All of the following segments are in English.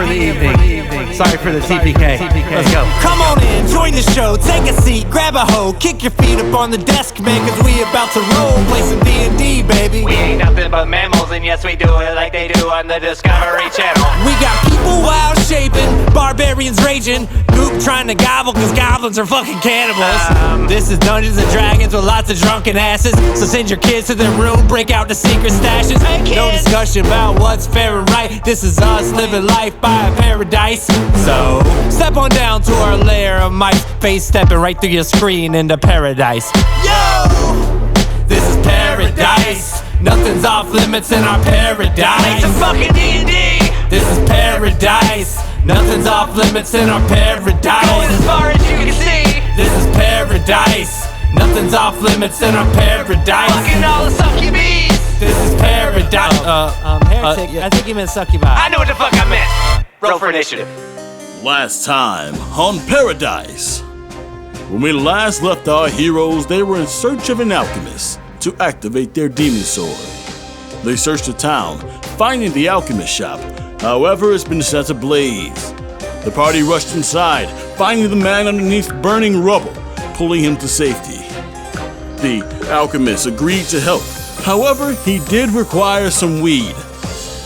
the evening. Sorry for the TPK. Let's go. Come on in, join the show, take a seat, grab a hoe, kick your feet up on the desk, man, cause we about to roll, play some D&D, baby. We ain't nothing but mammals, and yes, we do it like they do on the Discovery Channel. We got people wild shaping, barbarians raging, Goop trying to gobble cause goblins are fucking cannibals. This is Dungeons and Dragons with lots of drunken asses, so send your kids to their room, break out the secret stashes. No discussion about what's fair and right, this is us living life by PairODice. So, step on down to our lair of mice, face stepping right through your screen into PairODice. Yo! This is PairODice. Nothing's off limits in our paradise. Make some fucking D&D. This is PairODice. Nothing's off limits in our paradise. Going as far as you can see. This is PairODice. Nothing's off limits in our paradise. Fucking all the succubies. This is PairODice. Heretic, I think you meant succubi. I know what the fuck I meant. Roll for initiative. Last time on PairODice. When we last left our heroes, they were in search of an alchemist to activate their demon sword. They searched the town, finding the alchemist shop. However, it's been set ablaze. The party rushed inside, finding the man underneath burning rubble, pulling him to safety. The alchemist agreed to help. However, he did require some weed.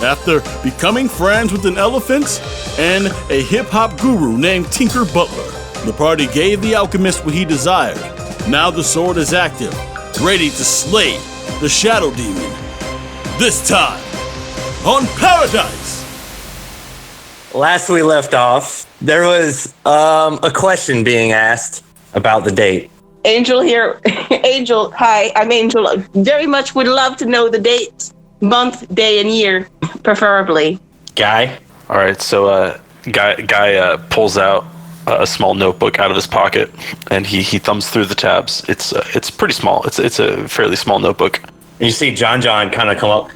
After becoming friends with an elephant and a hip-hop guru named Tinker Butler, the party gave the alchemist what he desired. Now the sword is active, ready to slay the shadow demon. This time, on PairODice! Last we left off, there was a question being asked about the date. Angel here. Angel, hi, I'm Angel. Very much would love to know the date, month, day, and year, preferably. Guy? All right, so Guy pulls out a small notebook out of his pocket, and he thumbs through the tabs. It's pretty small. It's a fairly small notebook. You see John kind of come up.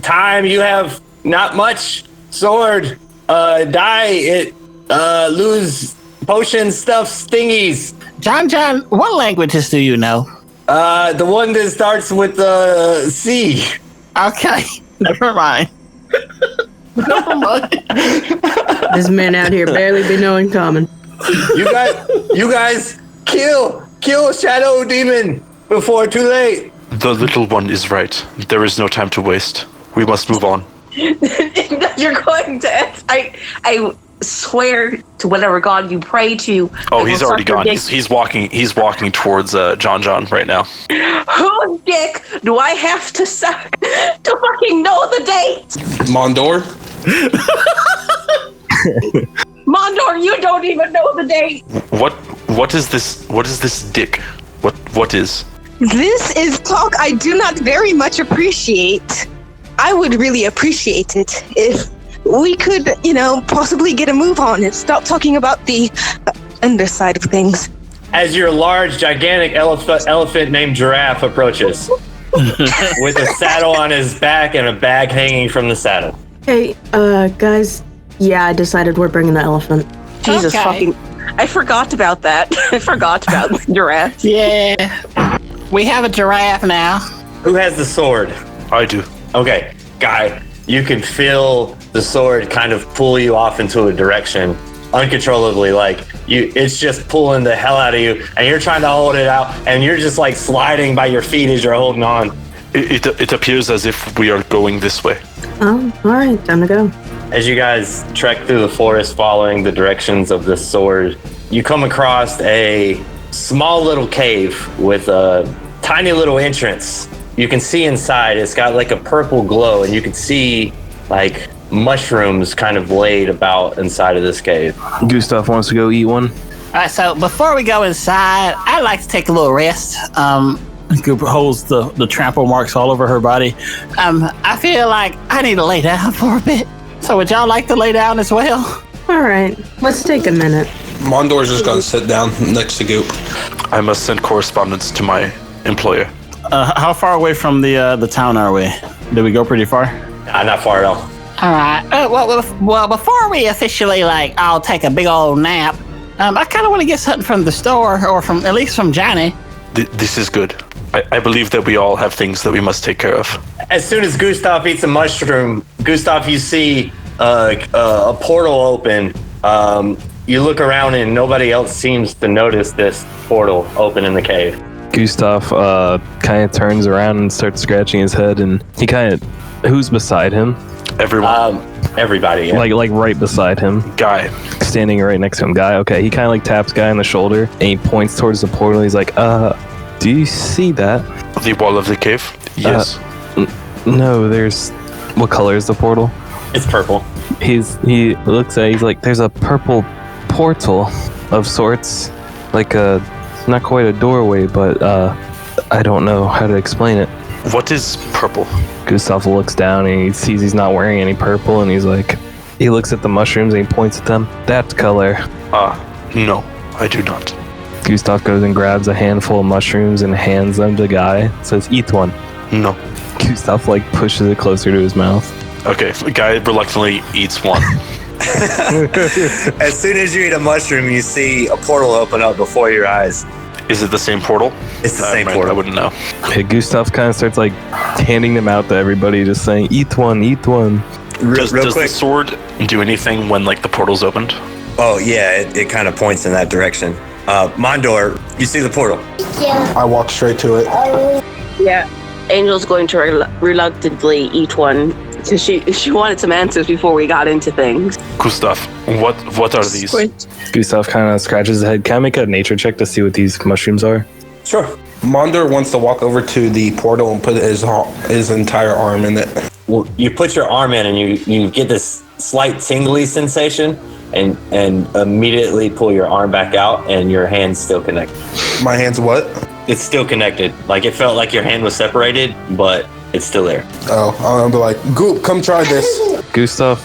Time, you have not much sword. Die, it lose potion stuff thingies. John, what languages do you know? The one that starts with C. Okay, never mind. Never mind. This man out here barely be knowing common. You guys, kill Shadow Demon before too late. The little one is right. There is no time to waste. We must move on. You're going to... I swear to whatever god you pray to. Oh, he's already gone. He's walking towards John right now. Whose dick do I have to suck to fucking know the date? Mondor? Mondor, you don't even know the date. What is this dick? What is? This is talk I do not very much appreciate. I would really appreciate it if we could, possibly get a move on and stop talking about the underside of things. As your large, gigantic elephant named Giraffe approaches, with a saddle on his back and a bag hanging from the saddle. Hey, guys, yeah, I decided we're bringing the elephant. Jesus fucking... I forgot about that. I forgot about Giraffe. Yeah, we have a giraffe now. Who has the sword? I do. Okay, Guy, you can feel the sword kind of pull you off into a direction uncontrollably. It's just pulling the hell out of you, and you're trying to hold it out, and you're just sliding by your feet as you're holding on. It appears as if we are going this way. Oh, all right, time to go. As you guys trek through the forest following the directions of the sword, you come across a small little cave with a tiny little entrance. You can see inside, it's got a purple glow, and you can see mushrooms kind of laid about inside of this cave. Gustaf wants to go eat one. All right, so before we go inside, I'd like to take a little rest. Goop holds the trample marks all over her body. I feel like I need to lay down for a bit. So would y'all like to lay down as well? All right, let's take a minute. Mondor's just gonna sit down next to Goop. I must send correspondence to my employer. How far away from the town are we? Did we go pretty far? Not far at all. All right. Well, before we officially I'll take a big old nap. I kind of want to get something from the store, or at least from Jonny. This is good. I believe that we all have things that we must take care of. As soon as Gustaf eats a mushroom, Gustaf, you see a portal open. You look around and nobody else seems to notice this portal open in the cave. Gustaf kind of turns around and starts scratching his head, and he kind of... Who's beside him? Everyone. Everybody, yeah. Like right beside him. Guy. Standing right next to him. Guy, okay. He kind of like taps Guy on the shoulder, and he points towards the portal. He's like, do you see that? The wall of the cave? Yes. No, there's... What color is the portal? It's purple. He looks at it, he's like, there's a purple portal of sorts. Like not quite a doorway, but I don't know how to explain it. What is purple? Gustaf looks down and he sees he's not wearing any purple, and he's like, he looks at the mushrooms and he points at them. That color. No, I do not. Gustaf goes and grabs a handful of mushrooms and hands them to Guy. Says, eat one. No. Gustaf like pushes it closer to his mouth. Okay, Guy reluctantly eats one. As soon as you eat a mushroom, you see a portal open up before your eyes. Is it the same portal? It's the same portal. I wouldn't know. Yeah, Gustaf kind of starts like handing them out to everybody, just saying, eat one, eat one. Does the sword do anything when like the portal's opened? Oh yeah, it kind of points in that direction. Mondor, you see the portal? Yeah. I walk straight to it. Yeah. Angel's going to reluctantly eat one. So she wanted some answers before we got into things. Gustaf, what are these? Gustaf kind of scratches his head. Can I make a nature check to see what these mushrooms are? Sure. Mondor wants to walk over to the portal and put his entire arm in it. Well, you put your arm in and you get this slight tingly sensation and immediately pull your arm back out and your hand's still connected. My hand's what? It's still connected. Like it felt like your hand was separated, but it's still there. Oh, I'll be like, Goop, come try this. Gustaf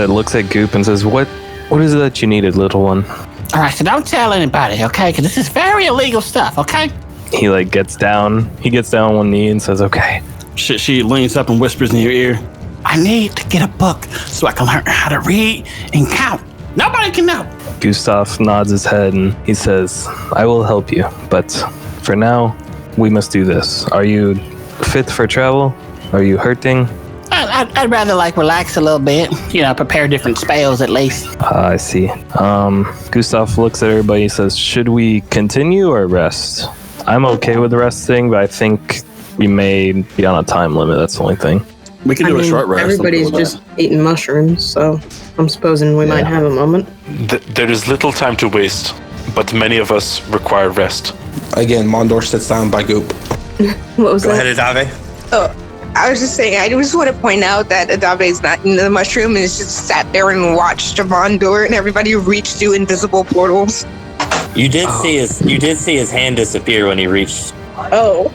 looks at Goop and says, what is it that you needed, little one? All right, so don't tell anybody, okay? Because this is very illegal stuff, okay? He like gets down on one knee and says, okay. She leans up and whispers in your ear, I need to get a book so I can learn how to read and count. Nobody can know. Gustaf nods his head and he says, I will help you, but for now, we must do this. Are you fit for travel? Are you hurting? I'd rather like relax a little bit, prepare different spells at least. I see. Gustaf looks at everybody and says, should we continue or rest? I'm okay with the resting, but I think we may be on a time limit. That's the only thing. We can do a short rest. Everybody's just eating mushrooms, so I'm supposing we might have a moment. There is little time to waste, but many of us require rest. Again, Mondor sits down by Goop. What was Go that? ahead, Adavei. Oh, I was just saying, I just want to point out that Adavei's not in the mushroom and just sat there and watched Mondor and everybody reach through invisible portals. You did see his hand disappear when he reached. Oh.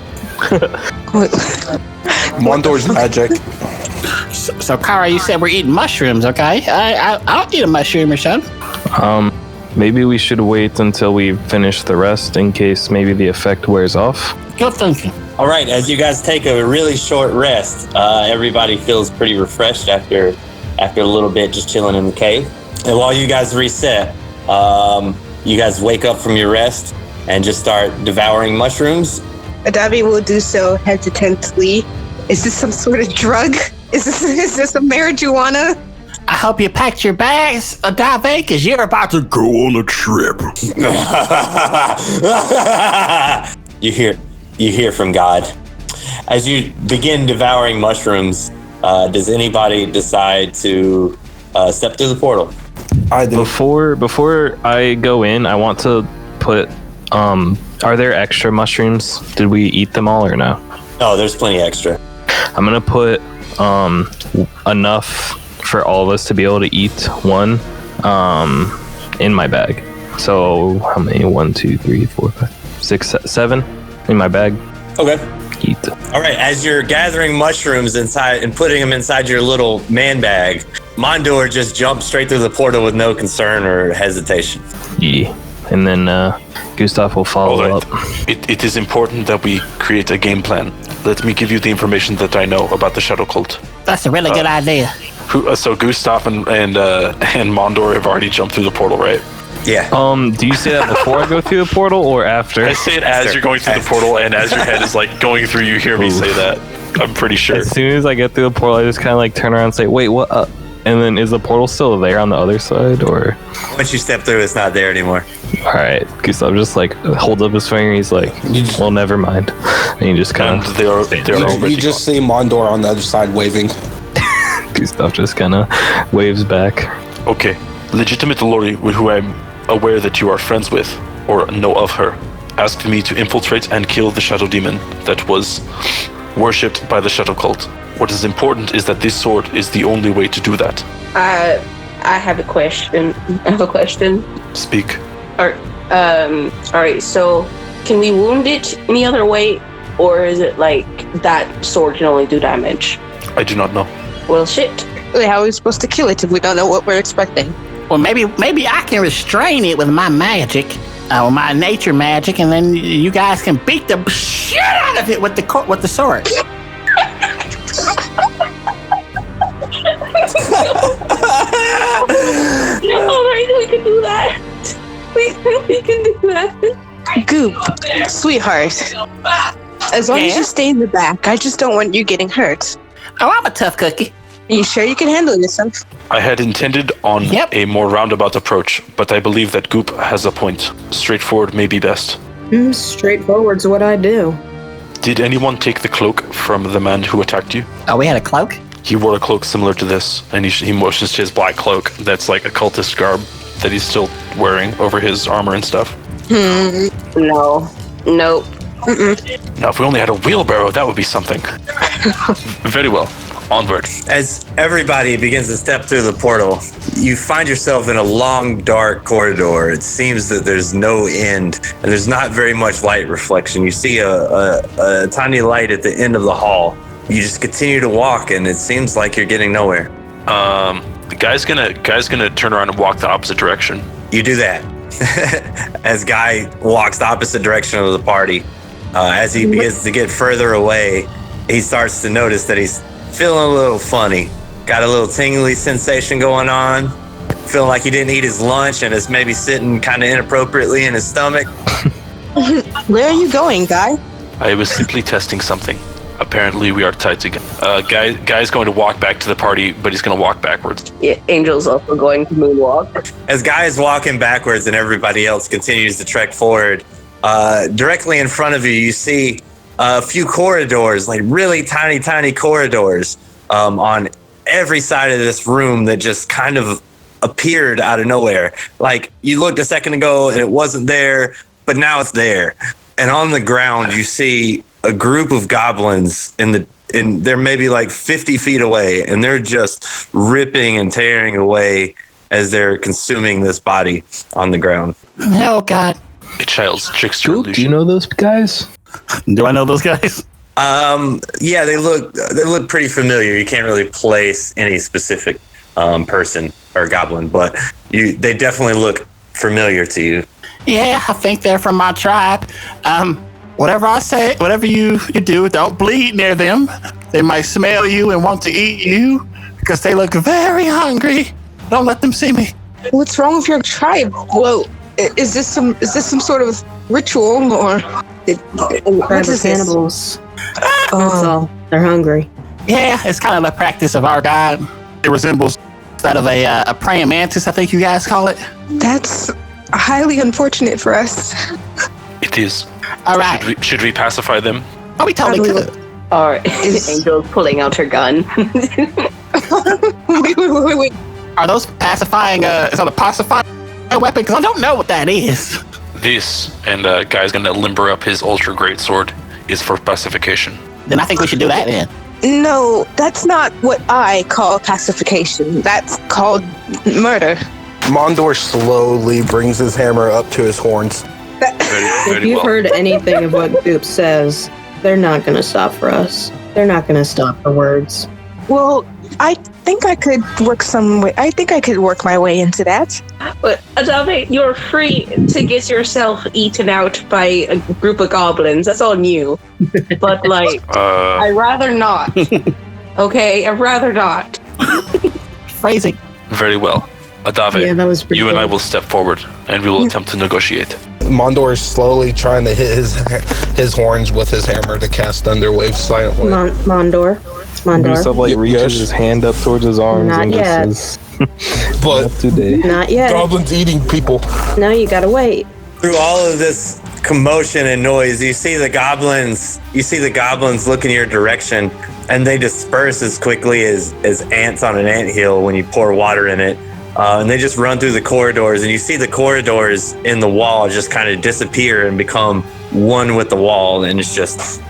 Mondor's magic. So Kara, you said we're eating mushrooms, okay? I'll eat a mushroom or something. Maybe we should wait until we finish the rest in case maybe the effect wears off. Good thinking. All right, as you guys take a really short rest, everybody feels pretty refreshed after a little bit just chilling in the cave. And while you guys reset, you guys wake up from your rest and just start devouring mushrooms. Adavei will do so hesitantly. Is this some sort of drug? Is this a marijuana? I hope you packed your bags, Adavei, because you're about to go on a trip. You hear from God. As you begin devouring mushrooms, does anybody decide to step through the portal? I do. Before I go in, I want to put, are there extra mushrooms? Did we eat them all or no? Oh, there's plenty extra. I'm going to put enough for all of us to be able to eat one in my bag. So how many? 1, 2, 3, 4, 5, 6, 7 in my bag. Okay. Eat. All right. As you're gathering mushrooms inside and putting them inside your little man bag, Mondor just jumps straight through the portal with no concern or hesitation. Yeah. And then Gustaf will follow up. It is important that we create a game plan. Let me give you the information that I know about the Shadow Cult. That's a really good idea. So Gustaf and Mondor have already jumped through the portal, right? Yeah. Do you say that before I go through the portal or after? I say it as you're going through the portal, and as your head is like going through, you hear me say that. I'm pretty sure. As soon as I get through the portal, I just kind of like turn around and say, "Wait, what?" And then is the portal still there on the other side, or? Once you step through, it's not there anymore. All right, Gustaf just like holds up his finger. He's like, "Well, never mind," and he just kind of. You just see Mondor on the other side waving. Gustaf just kind of waves back. Okay, legitimate Lori, who I'm aware that you are friends with or know of her, asked me to infiltrate and kill the shadow demon that was worshipped by the shadow cult. What is important is that this sword is the only way to do that. I have a question. Speak. All right. So, can we wound it any other way, or is it like that sword can only do damage? I do not know. Well, shit. How are we supposed to kill it if we don't know what we're expecting? Well, maybe I can restrain it with my magic, my nature magic, and then you guys can beat the shit out of it with the sword. Alright, we can do that. We can do that. Goop, sweetheart. As long as you stay in the back, I just don't want you getting hurt. Oh, I'm a tough cookie. Are you sure you can handle yourself? I had intended on a more roundabout approach, but I believe that Goop has a point. Straightforward may be best. Straightforward's what I do. Did anyone take the cloak from the man who attacked you? Oh, we had a cloak? He wore a cloak similar to this, and he motions to his black cloak that's like a cultist garb that he's still wearing over his armor and stuff. No. Nope. Now, if we only had a wheelbarrow, that would be something. Very well. Onward. As everybody begins to step through the portal, you find yourself in a long, dark corridor. It seems that there's no end, and there's not very much light reflection. You see a tiny light at the end of the hall. You just continue to walk, and it seems like you're getting nowhere. The guy's gonna turn around and walk the opposite direction. You do that. As Guy walks the opposite direction of the party, as he begins to get further away, he starts to notice that he's feeling a little funny. Got a little tingly sensation going on. Feeling like he didn't eat his lunch and is maybe sitting kind of inappropriately in his stomach. Where are you going, Guy? I was simply testing something. Apparently, we are tied together. Guy's going to walk back to the party, but he's going to walk backwards. Yeah, Angel's also going to moonwalk. As Guy is walking backwards and everybody else continues to trek forward, directly in front of you, you see a few corridors, like really tiny corridors on every side of this room that just kind of appeared out of nowhere. Like you looked a second ago and it wasn't there, but now it's there. And on the ground, you see a group of goblins and they're maybe like 50 feet away, and they're just ripping and tearing away as they're consuming this body on the ground. Oh God! A child's trickster illusion. Do you know those guys? Do I know those guys? Yeah, they look pretty familiar. You can't really place any specific person or goblin, but they definitely look familiar to you. Yeah, I think they're from my tribe. Whatever I say, whatever you do, don't bleed near them. They might smell you and want to eat you because they look very hungry. Don't let them see me. What's wrong with your tribe? Whoa, is this some sort of ritual or? What is cannibals? That's all. They're hungry. Yeah, it's kind of the practice of our god. It resembles that of a praying mantis, I think you guys call it. That's highly unfortunate for us. It is. All right. Should we pacify them? Oh, we totally could. All right. Angel's pulling out her gun. Wait. Are those pacifying? Is that a pacifying weapon? Because I don't know what that is. This, and Guy's gonna limber up his ultra great sword, is for pacification. Then I think we should do that then. No, that's not what I call pacification. That's called murder. Mondor slowly brings his hammer up to his horns. If you've heard anything of what Goop says, they're not going to stop for us. They're not going to stop for words. Well, I think I could work my way into that. But Adavei, you're free to get yourself eaten out by a group of goblins. That's on you. But I'd rather not. Okay, I'd rather not. Phrasing. Very well. Adavei, Yeah, that was pretty you and I good. will step forward. and we will attempt to negotiate. Mondor is slowly trying to hit his horns with his hammer to cast Thunderwave silently. Mondor. Gustaf like reaches his hand up towards his arms Not and yet. just But not today. Not yet. goblins eating people. No, you gotta wait. Through all of this commotion and noise, you see the goblins look in your direction, and they disperse as quickly as ants on an anthill when you pour water in it. And they just run through the corridors, and you see the corridors in the wall just kind of disappear and become one with the wall. And it's just,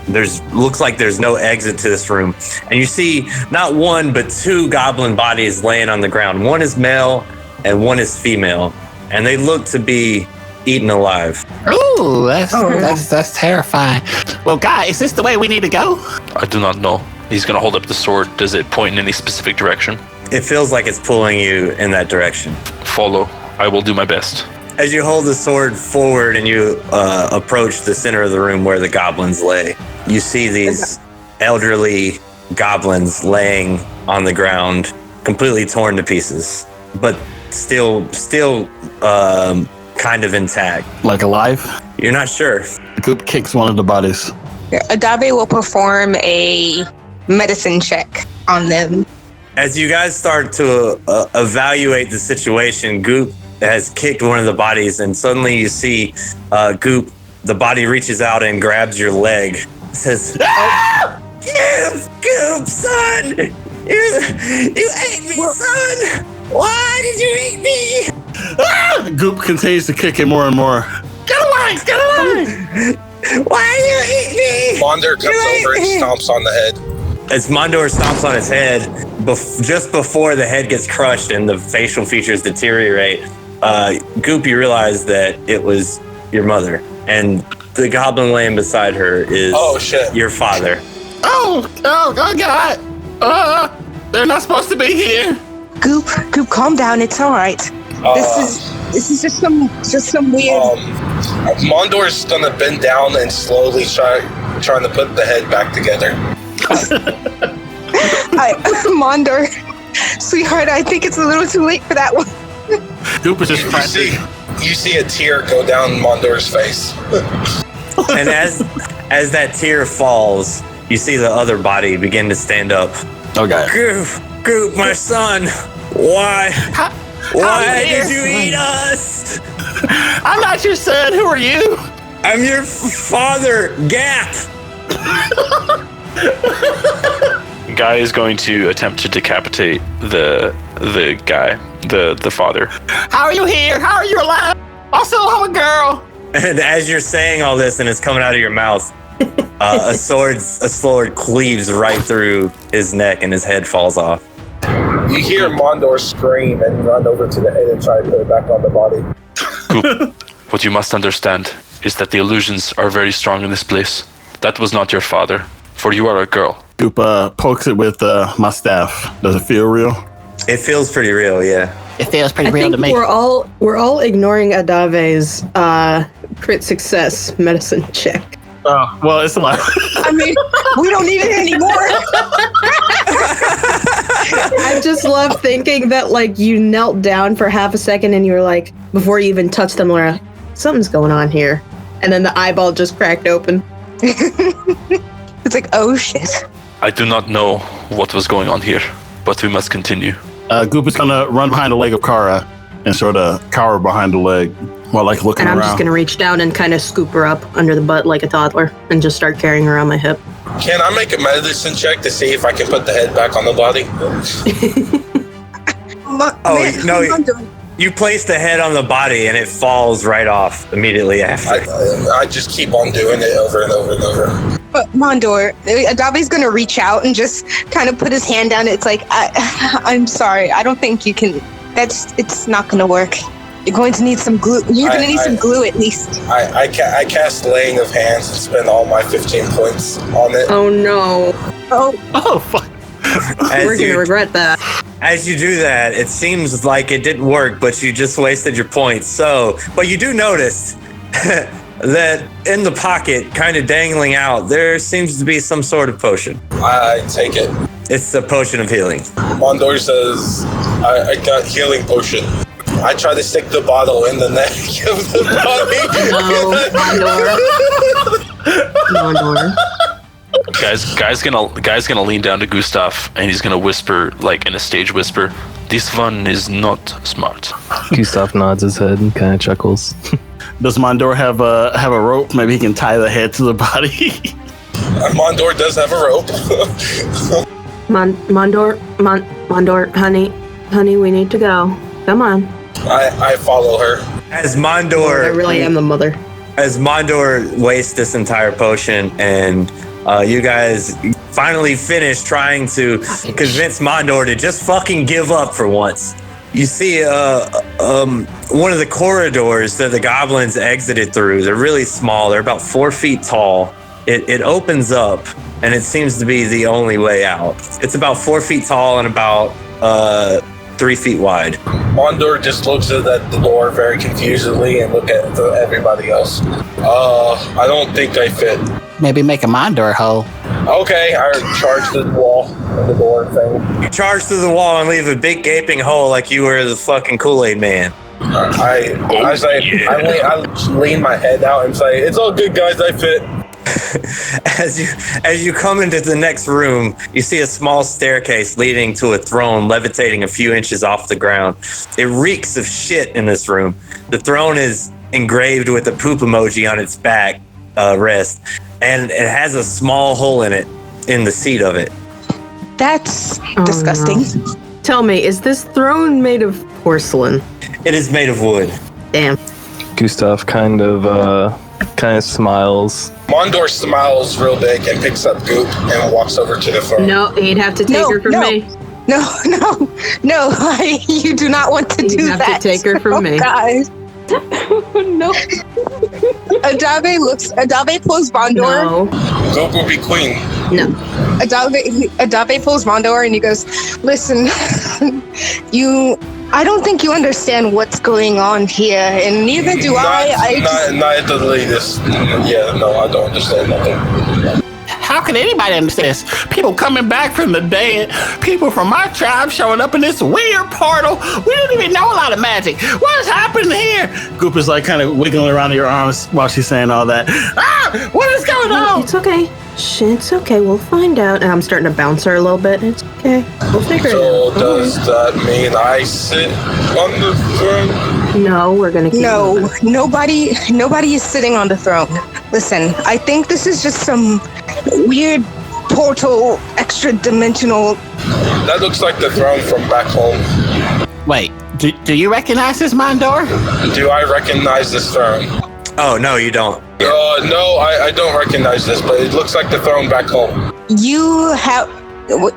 looks like there's no exit to this room. And you see not one, but two goblin bodies laying on the ground. One is male and one is female. And they look to be eaten alive. Ooh, that's terrifying. Well, guys, is this the way we need to go? I do not know. He's gonna hold up the sword. Does it point in any specific direction? It feels like it's pulling you in that direction. Follow. I will do my best. As you hold the sword forward and you approach the center of the room where the goblins lay, you see these elderly goblins laying on the ground, completely torn to pieces, but still kind of intact. Like alive? You're not sure. Goop kicks one of the bodies. Adavei will perform a medicine check on them. As you guys start to evaluate the situation, Goop has kicked one of the bodies, and suddenly you see Goop, the body reaches out and grabs your leg. It says, Goop, son! You ate me, son! Why did you eat me? Goop continues to kick it more and more. Get away! Why did you eat me? Mondor comes over and stomps on the head. As Mondor stomps on his head, just before the head gets crushed and the facial features deteriorate, Goop, you realize that it was your mother, and the goblin laying beside her is your father. Oh God! They're not supposed to be here. Goop, calm down. It's all right. This is just some weird. Mondor's gonna bend down and slowly trying to put the head back together. Mondor, sweetheart, I think it's a little too late for that one. Goop is just frantic. You see a tear go down Mondor's face. And as that tear falls, you see the other body begin to stand up. Okay. Goop, my son, why did you eat us? I'm not your son. Who are you? I'm your father, Gap. Guy is going to attempt to decapitate the guy, the father. How are you here? How are you alive? Also, I'm a girl. And as you're saying all this and it's coming out of your mouth, a sword cleaves right through his neck and his head falls off. You hear Mondor scream and run over to the head and try to put it back on the body. Goop, what you must understand is that the illusions are very strong in this place. That was not your father, for you are a girl. Goop pokes it with my staff. Does it feel real? It feels pretty real, yeah. It feels pretty real to me. We're all ignoring Adavei's crit success medicine check. Oh, well, it's alive. I mean, we don't need it anymore. I just love thinking that, like, you knelt down for half a second and you were like, before you even touched them, Laura, something's going on here. And then the eyeball just cracked open. It's like, oh shit. I do not know what was going on here, but we must continue. Goop is gonna run behind the leg of Kara and sort of cower behind the leg while like looking and I'm around. just gonna reach down and kind of scoop her up under the butt like a toddler and just start carrying her on my hip. Can I make a medicine check to see if I can put the head back on the body? You place the head on the body and it falls right off immediately after. I just keep on doing it over and over and over. But Mondor, Adavei's gonna reach out and just kind of put his hand down. It's like, I'm sorry. I don't think you can. It's not gonna work. You're going to need some glue. You're gonna need some glue at least. I cast laying of hands and spend all my 15 points on it. Oh no. Oh fuck. We're gonna regret that. As you do that, it seems like it didn't work, but you just wasted your points. But you do notice that in the pocket, kind of dangling out, there seems to be some sort of potion. I take it. It's a potion of healing. Mondor says, I got healing potion. I try to stick the bottle in the neck of the body. No, Mondor. Guy's gonna lean down to Gustaf and he's gonna whisper, like in a stage whisper, "This one is not smart." Gustaf nods his head and kind of chuckles. Does Mondor have a rope? Maybe he can tie the head to the body. Mondor does have a rope. Mondor, honey, we need to go. Come on. I follow her. As Mondor, I really am the mother. As Mondor wastes this entire potion, and you guys finally finish trying to convince Mondor to just fucking give up for once. You see one of the corridors that the goblins exited through. They're really small. They're about 4 feet tall. It opens up, and it seems to be the only way out. It's about 4 feet tall and about 3 feet wide. Mondor just looks at the door very confusedly and look at everybody else. I don't think I fit. Maybe make a Mondor hole. Okay, I charge the wall of the door thing. You charge through the wall and leave a big gaping hole like you were the fucking Kool-Aid man. I lean my head out and say, "It's all good, guys. I fit." As you come into the next room, you see a small staircase leading to a throne levitating a few inches off the ground. It reeks of shit in this room. The throne is engraved with a poop emoji on its back rest, and it has a small hole in it in the seat of it. That's disgusting. No. Tell me, is this throne made of porcelain? It is made of wood. Damn. Gustaf kind of smiles. Mondor smiles real big and picks up Goop and walks over to the throne. No, you'd have to take her from me. No, you do not want to do that. You have to take her from me. Guys. No. Adavei pulls Mondor. No. Goop will be queen. No. Adavei pulls Mondor and he goes, "Listen, I don't think you understand what's going on here, and neither do I. Not the latest. Yeah, no, I don't understand nothing. How can anybody understand this? People coming back from the dead, people from our tribe showing up in this weird portal. We don't even know a lot of magic. What is happening here?" Goop is like kind of wiggling around in your arms while she's saying all that. What is going on? It's okay. Shh, it's okay. We'll find out. And I'm starting to bounce her a little bit. It's okay. We'll figure it out. So does that mean I sit on the throne? No, we're gonna keep moving. Nobody is sitting on the throne. Listen, I think this is just some weird portal, extra dimensional. That looks like the throne from back home. Wait, do you recognize this Mondor? Do I recognize this throne? Oh, no, you don't. No, I don't recognize this, but it looks like the throne back home. You have...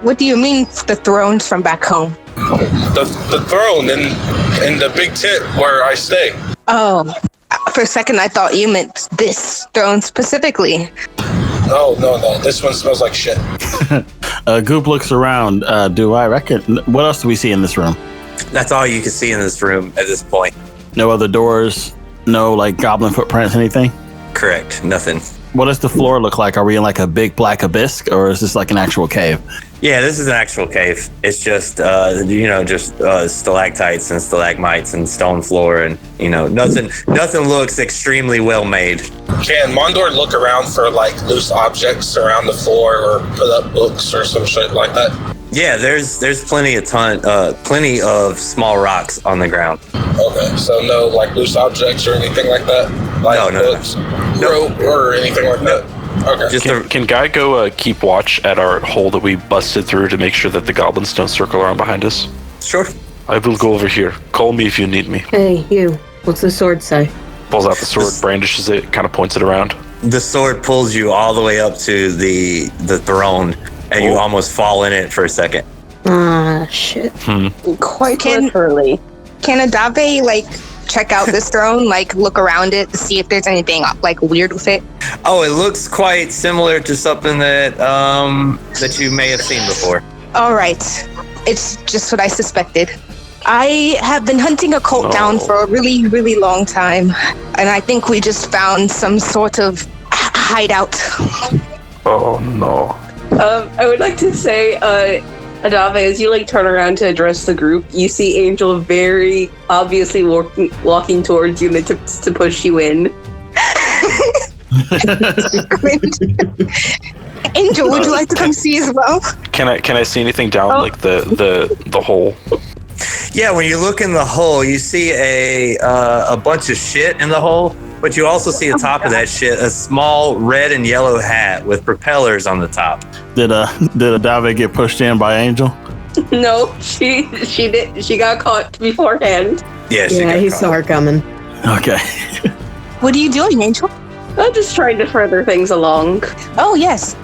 What do you mean, the thrones from back home? The throne in the big tent where I stay. Oh, for a second I thought you meant this throne specifically. No, this one smells like shit. Goop looks around. Do I reckon? What else do we see in this room? That's all you can see in this room at this point. No other doors? No, like goblin footprints, anything? Correct, nothing. What does the floor look like? Are we in like a big black abyss, or is this like an actual cave? Yeah, this is an actual cave. It's just, stalactites and stalagmites and stone floor, and nothing looks extremely well made. Can Mondor look around for like loose objects around the floor, or put up books or some shit like that? Yeah, there's plenty of small rocks on the ground. Okay, so no like loose objects or anything like that? Like books, rope, or anything like that? Okay. Can Guy go keep watch at our hole that we busted through to make sure that the goblins don't circle around behind us? Sure. I will go over here. Call me if you need me. Hey, you. What's the sword say? Pulls out the sword, brandishes it, kind of points it around. The sword pulls you all the way up to the throne, and you almost fall in it for a second. Shit. Quite literally. Can Adavei check out this throne, look around it to see if there's anything weird with it? Oh, it looks quite similar to something that you may have seen before. All right. It's just what I suspected. I have been hunting a cult down for a really, really long time, and I think we just found some sort of hideout. Oh, no. I would like to say, Adavei, as you turn around to address the group, you see Angel very obviously walking towards you to push you in. Angel, would you like to come see as well? Can I see anything down the hole? Yeah, when you look in the hole, you see a bunch of shit in the hole, but you also see atop of that shit a small red and yellow hat with propellers on the top. Did Adavei get pushed in by Angel? No, she did. She got caught beforehand. Yeah, he saw her coming. Okay. What are you doing, Angel? I'm just trying to further things along. Oh, yes.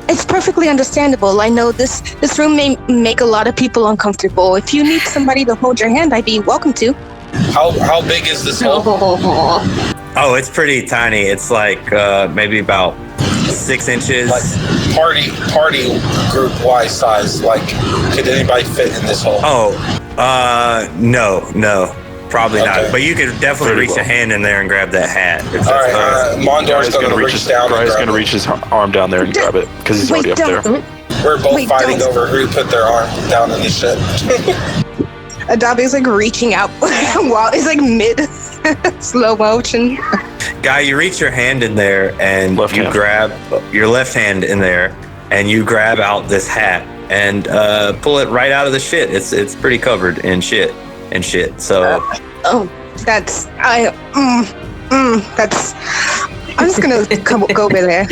It's perfectly understandable. I know this room may make a lot of people uncomfortable. If you need somebody to hold your hand, I'd be welcome to. How big is this hole? Oh, it's pretty tiny. It's maybe about 6 inches. Like party group wise size. Could anybody fit in this hole? Oh, no. Probably not. But you could definitely reach a hand in there and grab that hat. All right, Mondor's going to reach down. Brian's going to reach his arm down there and grab it because he's already up there. We're both fighting over who put their arm down in the shit. Adavei's reaching out while it's mid slow motion. Guy, you reach your hand in there and grab your left hand in there and you grab out this hat and pull it right out of the shit. It's pretty covered in shit. So That's I'm just gonna go over there.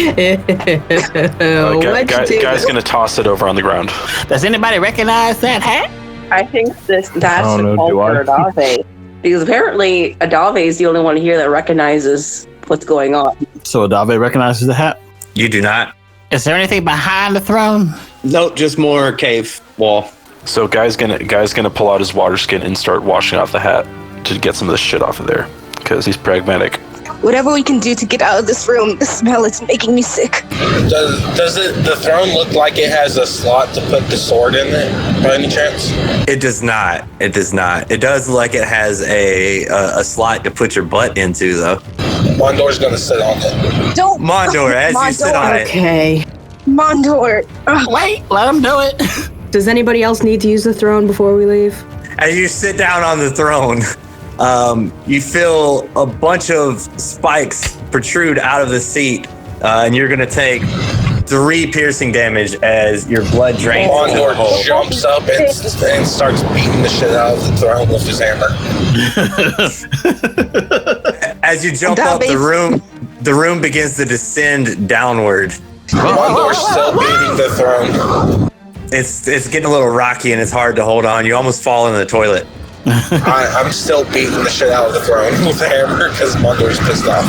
Guy's gonna toss it over on the ground. Does anybody recognize that hat? I think that's all for Adavei. Because apparently Adavei is the only one here that recognizes what's going on. So Adavei recognizes the hat? You do not. Is there anything behind the throne? Nope, just more cave wall. So guy's gonna pull out his water skin and start washing off the hat to get some of the shit off of there because he's pragmatic. Whatever we can do to get out of this room, the smell is making me sick. Does the throne look like it has a slot to put the sword in it by any chance? It does not. It does look like it has a slot to put your butt into though. Mondor's gonna sit on it. Don't Mondor, as you sit on it. Okay. Mondor. Wait, let him do it. Does anybody else need to use the throne before we leave? As you sit down on the throne, you feel a bunch of spikes protrude out of the seat, and you're going to take 3 piercing damage as your blood drains. Mondor jumps up and starts beating the shit out of the throne with his hammer. As you jump up, the room begins to descend downward. Mondor's still beating the throne. It's getting a little rocky and it's hard to hold on. You almost fall in the toilet. I'm still beating the shit out of the throne with a hammer because Mondor's pissed off.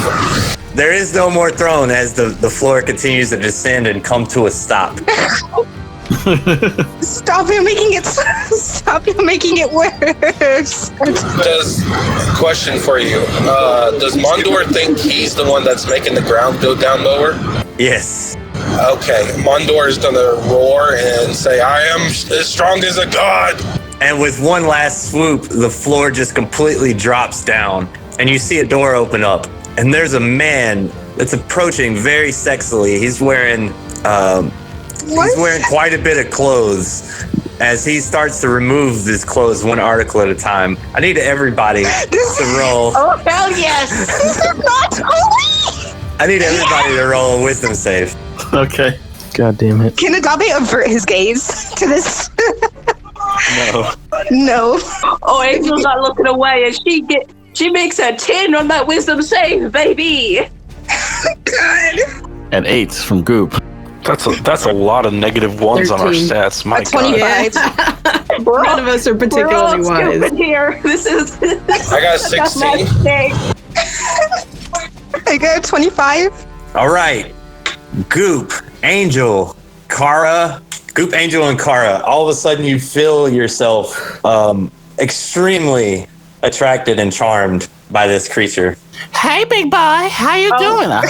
There is no more throne as the floor continues to descend and come to a stop. Stop you making it worse. Question for you. Does Mondor think he's the one that's making the ground go down lower? Yes. Okay, Mondor is gonna roar and say, I am as strong as a god! And with one last swoop, the floor just completely drops down. And you see a door open up. And there's a man that's approaching very sexily. He's wearing quite a bit of clothes. As he starts to remove his clothes one article at a time. I need everybody to roll. Oh, hell yes! This is not only! I need everybody to roll a wisdom save. Okay. God damn it. Can Adavei avert his gaze to this? No. No. Oh, Angel's not looking away, and she makes a 10 on that wisdom save, baby. God. And 8s from Goop. That's a lot of negative ones 13. On our stats. My 25. God. None of us are particularly wise. Here. This is. I got 16. I got 25. All right. Goop, Angel, Kara. Goop, Angel, and Kara. All of a sudden, you feel yourself extremely attracted and charmed by this creature. Hey, big boy, how you doing? Hell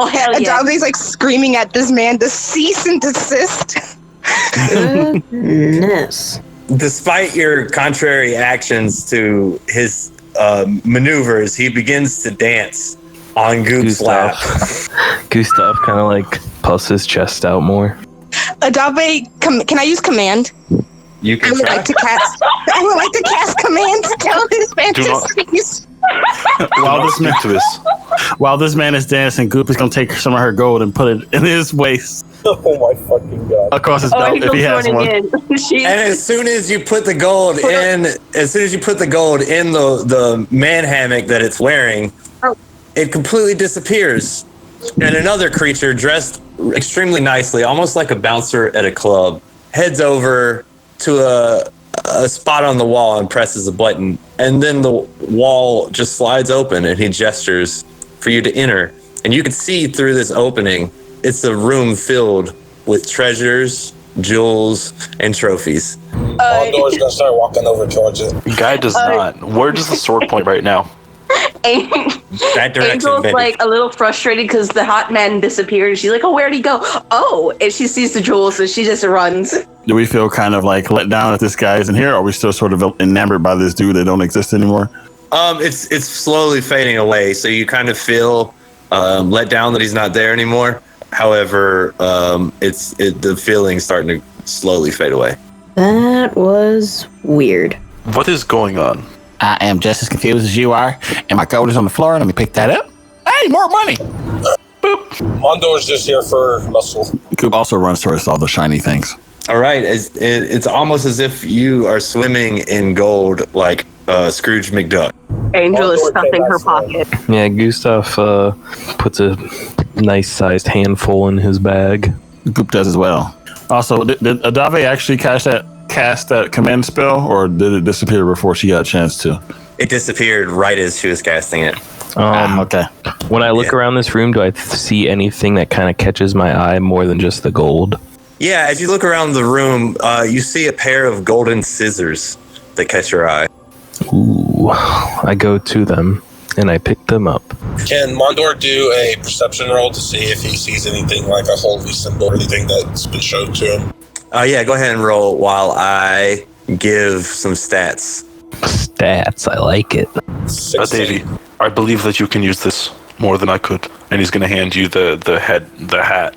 yeah. Adavei's screaming at this man to cease and desist. Goodness. Despite your contrary actions to his maneuvers, he begins to dance on Goop's lap. Gustaf kind of puffs his chest out more. Adavei, can I use command? You can I would like to cast. I would like to cast command to tell his fantasies. While this man is dancing, Goop is gonna take some of her gold and put it in his waist. Oh my fucking god! Across his belt if he has one. And as soon as you put the gold in, the man hammock that it's wearing, it completely disappears. And another creature dressed extremely nicely, almost like a bouncer at a club, heads over to a spot on the wall and presses a button. And then the wall just slides open and he gestures for you to enter. And you can see through this opening, it's a room filled with treasures, jewels, and trophies. Mondor's gonna start walking over towards it. Guy does not. Where does the sword point right now? That direction. Angel's baby. like a little frustrated because the hot man disappeared. She's like, "Oh, where'd he go?" Oh, and she sees the jewels, so she just runs. Do we feel kind of like let down if this guy isn't here, or are we still sort of enamored by this dude that don't exist anymore? It's slowly fading away, so you kind of feel let down that he's not there anymore. However, the feeling's starting to slowly fade away. That was weird. What is going on? I am just as confused as you are, and my gold is on the floor. Let me pick that up. Hey, more money. Boop. Mondor's just here for muscle. Goop also runs towards all the shiny things. All right, it's almost as if you are swimming in gold like Scrooge McDuck. Angel is stuffing her pocket. Yeah, Gustaf puts a nice-sized handful in his bag. Goop does as well. Also, did Adavei actually cast that command spell, or did it disappear before she got a chance to? It disappeared right as she was casting it. Okay. When I look around this room, do I see anything that kind of catches my eye more than just the gold? Yeah, as you look around the room, you see a pair of golden scissors that catch your eye. Ooh, I go to them and I pick them up. Can Mondor do a perception roll to see if he sees anything like a holy symbol or anything that's been shown to him? Yeah, go ahead and roll while I give some stats. Stats, I like it. Adavei, I believe that you can use this more than I could. And he's going to hand you the hat.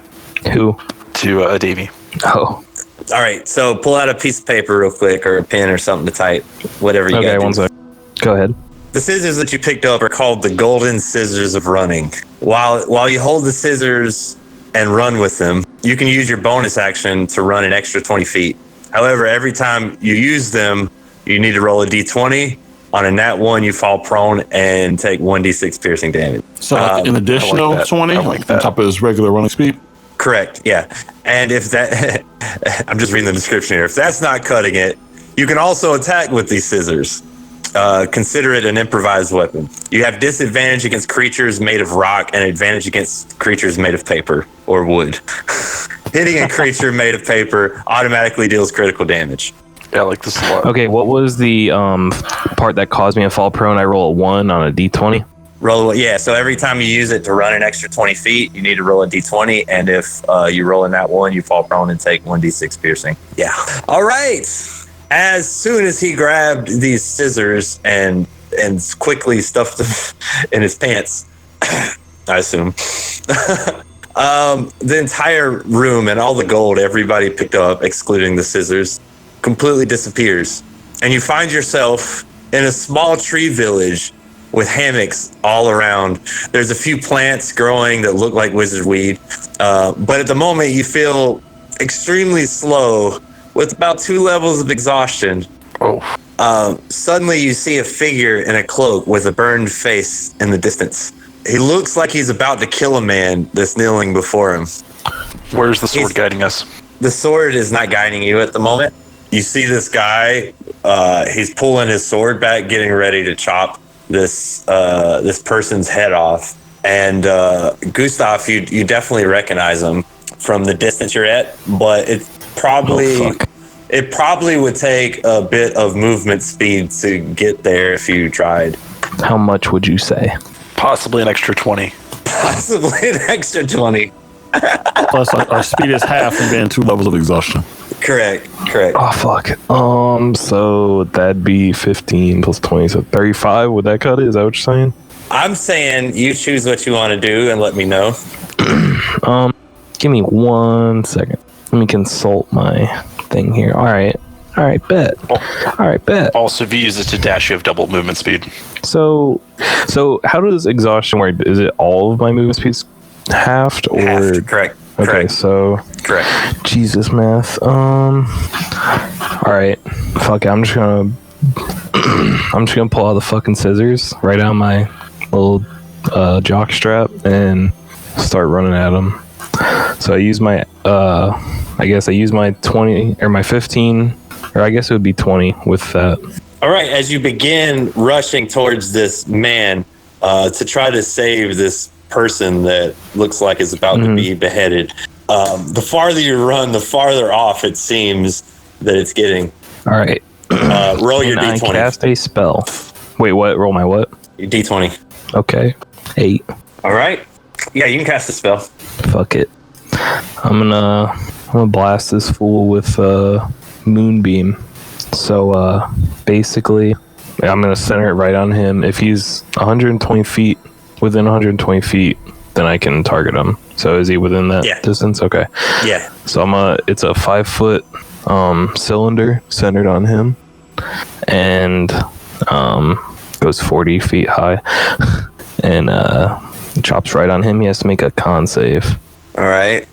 Who? To Adavei. Oh. All right, so pull out a piece of paper real quick, or a pen or something to type, whatever you got. Okay, one sec. Go ahead. The scissors that you picked up are called the golden scissors of running. While you hold the scissors and run with them, you can use your bonus action to run an extra 20 feet. However, every time you use them, you need to roll a d20. On a nat 1, you fall prone and take 1d6 piercing damage. So an additional 20 on top of his regular running speed? Correct, yeah. And if that, I'm just reading the description here. If that's not cutting it, you can also attack with these scissors. Consider it an improvised weapon. You have disadvantage against creatures made of rock and advantage against creatures made of paper or wood. Hitting a creature made of paper automatically deals critical damage. Yeah, I like this a lot. Okay, what was the part that caused me to fall prone? I roll a 1 on a d20? So every time you use it to run an extra 20 feet, you need to roll a d20, and if you roll in that 1, you fall prone and take 1d6 piercing. Yeah. All right. As soon as he grabbed these scissors and quickly stuffed them in his pants, I assume, the entire room and all the gold everybody picked up, excluding the scissors, completely disappears. And you find yourself in a small tree village with hammocks all around. There's a few plants growing that look like wizard weed. But at the moment, you feel extremely slow with about 2 levels of exhaustion. Suddenly, you see a figure in a cloak with a burned face in the distance. He looks like he's about to kill a man that's kneeling before him. Where's the sword guiding us? The sword is not guiding you at the moment. You see this guy, he's pulling his sword back, getting ready to chop this person's head off. And Gustaf, you definitely recognize him from the distance you're at, but it probably would take a bit of movement speed to get there if you tried. How much would you say? Possibly an extra 20. Possibly an extra 20. Plus, our speed is half and being 2 levels of exhaustion. Correct. Oh, fuck. So that'd be 15 plus 20, so 35. Would that cut it? Is that what you're saying? I'm saying you choose what you want to do and let me know. Give me 1 second. Let me consult my thing here. All right, bet. All right, bet. Also, if you use it to dash, you have double movement speed. So how does exhaustion work? Is it all of my movement speeds halved or? Halved, correct. Okay, correct. so. Correct. Jesus, math. All right, fuck it. I'm just gonna pull out the fucking scissors, right out my little jock strap, and start running at him. So I use my I guess I use my 20 or my 15, or I guess it would be 20 with that. All right, as you begin rushing towards this man to try to save this person that looks like is about to be beheaded, the farther you run, the farther off it seems that it's getting. All right. Roll your D20. D20. I cast a spell. Wait, what? Roll my what? Your D20. Okay. 8. All right. Yeah, you can cast a spell. Fuck it. I'm gonna blast this fool with Moonbeam. So basically, I'm gonna center it right on him. If he's 120 feet, within 120 feet, then I can target him. So is he within that distance? Okay. Yeah. So it's a 5-foot cylinder centered on him, and goes 40 feet high, and chops right on him. He has to make a con save. All right.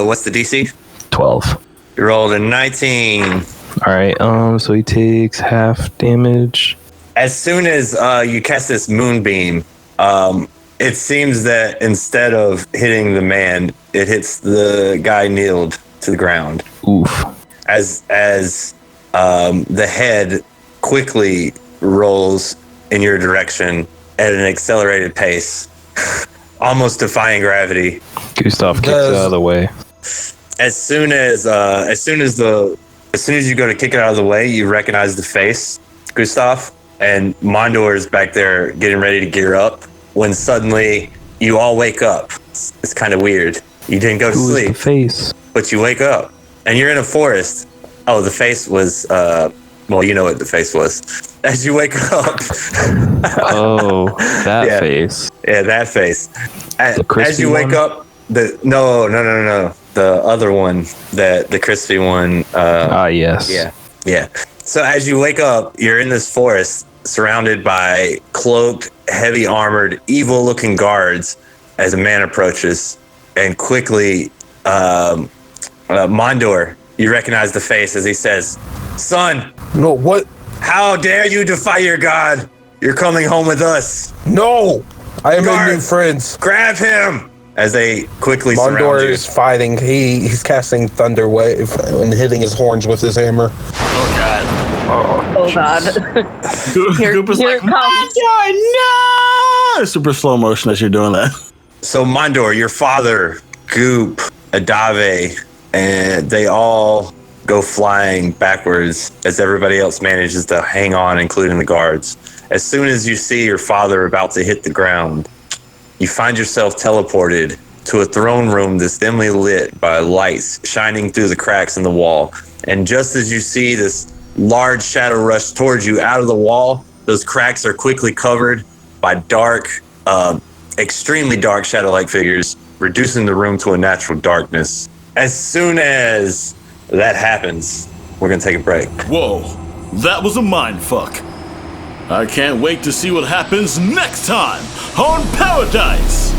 What's the DC? 12. You rolled a 19. All right. So he takes half damage. As soon as you cast this moonbeam, it seems that instead of hitting the man, it hits the guy kneeled to the ground. Oof. As the head quickly rolls in your direction at an accelerated pace, almost defying gravity. Gustaf kicks it out of the way. As soon as you go to kick it out of the way, you recognize the face, Gustaf, and Mondor is back there getting ready to gear up. When suddenly you all wake up. It's kind of weird. You didn't go to Who sleep, is the face? but you wake up and you're in a forest. Oh, the face was. Well, you know what the face was. As you wake up. Oh, that face. Yeah, that face. The crispy As you wake one? up, no. The other one, the crispy one. Yes. Yeah. So as you wake up, you're in this forest surrounded by cloaked, heavy armored, evil looking guards as a man approaches. And quickly, Mondor, you recognize the face as he says, "Son." No, what? "How dare you defy your god? You're coming home with us." No! I am Guard, in new friends. Grab him! As they quickly surround Mondor you. is fighting. He's casting Thunder Wave and hitting his horns with his hammer. Oh god. Oh god. Here it comes. No! Super slow motion as you're doing that. So Mondor, your father, Goop, Adavei, and they all go flying backwards as everybody else manages to hang on, including the guards. As soon as you see your father about to hit the ground, you find yourself teleported to a throne room that's dimly lit by lights shining through the cracks in the wall. And just as you see this large shadow rush towards you out of the wall, those cracks are quickly covered by dark, extremely dark shadow-like figures, reducing the room to a natural darkness. As soon as that happens, we're gonna take a break. Whoa, that was a mindfuck. I can't wait to see what happens next time on PairODice.